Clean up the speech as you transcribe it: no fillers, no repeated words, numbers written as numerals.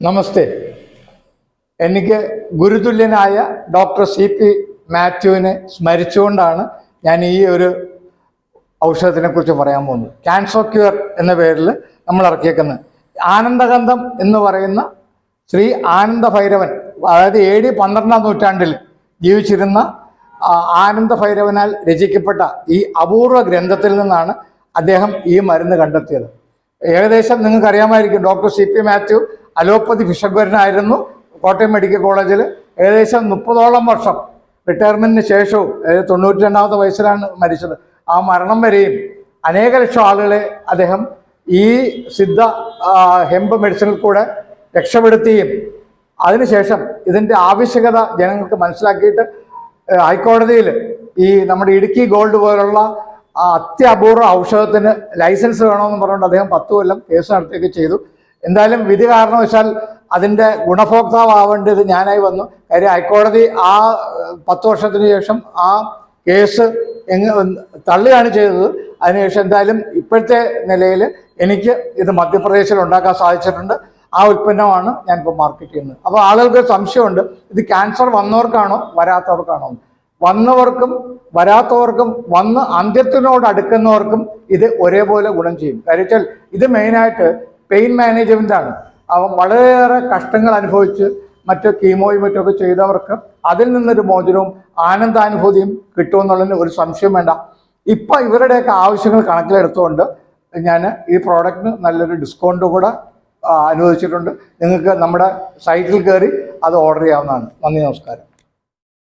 നമസ്തേ. എനിക്ക് ഗുരുതുല്യനായ doctor CP മാത്യുവിനെ സ്മരിച്ചുകൊണ്ടാണ് ഞാൻ ഈ ഒരു ഔഷധത്തിനെ കുറിച്ച് പറയാൻ പോകുന്നത്. ക്യാൻസർ ക്യൂർ എന്ന പേരിൽ നമ്മൾ ഇറക്കിയേക്കുന്നത് ആനന്ദഗന്ധം എന്ന് പറയുന്ന ശ്രീ ആനന്ദ ഭൈരവൻ, അതായത് AD 12-ാം നൂറ്റാണ്ടിൽ ജീവിച്ചിരുന്ന ആനന്ദ ഭൈരവനാൽ രചിക്കപ്പെട്ട ഈ അപൂർവ ഗ്രന്ഥത്തിൽ നിന്നാണ് അദ്ദേഹം ഈ മരുന്ന് കണ്ടെത്തിയത്. ഏകദേശം നിങ്ങൾക്ക് അറിയാമായിരിക്കും, ഡോക്ടർ CP മാത്യു അലോപ്പതി വിഷഗ്വരനായിരുന്നു. കോട്ടയം മെഡിക്കൽ കോളേജിൽ ഏകദേശം 30ഓളം വർഷം റിട്ടയർമെന്റിന് ശേഷവും 92ാമത്തെ വയസ്സിലാണ് മരിച്ചത്. ആ മരണം വരെയും അനേക ലക്ഷം ആളുകളെ അദ്ദേഹം ഈ സിദ്ധ ഹെമ്പ് മെഡിസിനിൽ കൂടെ രക്ഷപ്പെടുത്തുകയും അതിനുശേഷം ഇതിൻ്റെ ആവശ്യകത ജനങ്ങൾക്ക് മനസ്സിലാക്കിയിട്ട് ഹൈക്കോടതിയിൽ ഈ നമ്മുടെ ഇടുക്കി ഗോൾഡ് പോലുള്ള അത്യപൂർവ ഔഷധത്തിന് ലൈസൻസ് വേണമെന്ന് പറഞ്ഞുകൊണ്ട് അദ്ദേഹം 10 കൊല്ലം കേസ് നടത്തുകയൊക്കെ ചെയ്തു. എന്തായാലും വിധി കാരണവശാൽ അതിൻ്റെ ഗുണഭോക്താവേണ്ടത് ഞാനായി വന്നു. കാര്യം ഹൈക്കോടതി ആ 10 വർഷത്തിന് ശേഷം ആ കേസ് തള്ളുകയാണ് ചെയ്തത്. അതിനുശേഷം എന്തായാലും ഇപ്പോഴത്തെ നിലയിൽ എനിക്ക് ഇത് മധ്യപ്രദേശിൽ ഉണ്ടാക്കാൻ സാധിച്ചിട്ടുണ്ട്. ആ ഉൽപ്പന്നമാണ് ഞാനിപ്പോൾ മാർക്കറ്റ് ചെയ്യുന്നത്. അപ്പോൾ ആളുകൾക്ക് സംശയമുണ്ട്, ഇത് ക്യാൻസർ വന്നവർക്കാണോ വരാത്തവർക്കാണോ? വന്നവർക്കും വരാത്തവർക്കും വന്ന് അന്ത്യത്തിനോട് അടുക്കുന്നവർക്കും ഇത് ഒരേപോലെ ഗുണം ചെയ്യും. കാര്യം വെച്ചാൽ ഇത് മെയിനായിട്ട് പെയിൻ മാനേജ്മെൻ്റ് ആണ്. വളരെയേറെ കഷ്ടങ്ങൾ അനുഭവിച്ച് മറ്റ് കീമോയും മറ്റൊക്കെ ചെയ്തവർക്ക് അതിൽ നിന്നൊരു മോചനവും ആനന്ദാനുഭൂതിയും കിട്ടുമെന്നുള്ളതിന് ഒരു സംശയം വേണ്ട. ഇപ്പം ഇവരുടെയൊക്കെ ആവശ്യങ്ങൾ കണക്കിലെടുത്തുകൊണ്ട് ഞാൻ ഈ പ്രോഡക്റ്റിന് നല്ലൊരു ഡിസ്കൗണ്ട് കൂടെ അനുവദിച്ചിട്ടുണ്ട്. നിങ്ങൾക്ക് നമ്മുടെ സൈറ്റിൽ കയറി അത് ഓർഡർ ചെയ്യാവുന്നതാണ്. നന്ദി, നമസ്കാരം.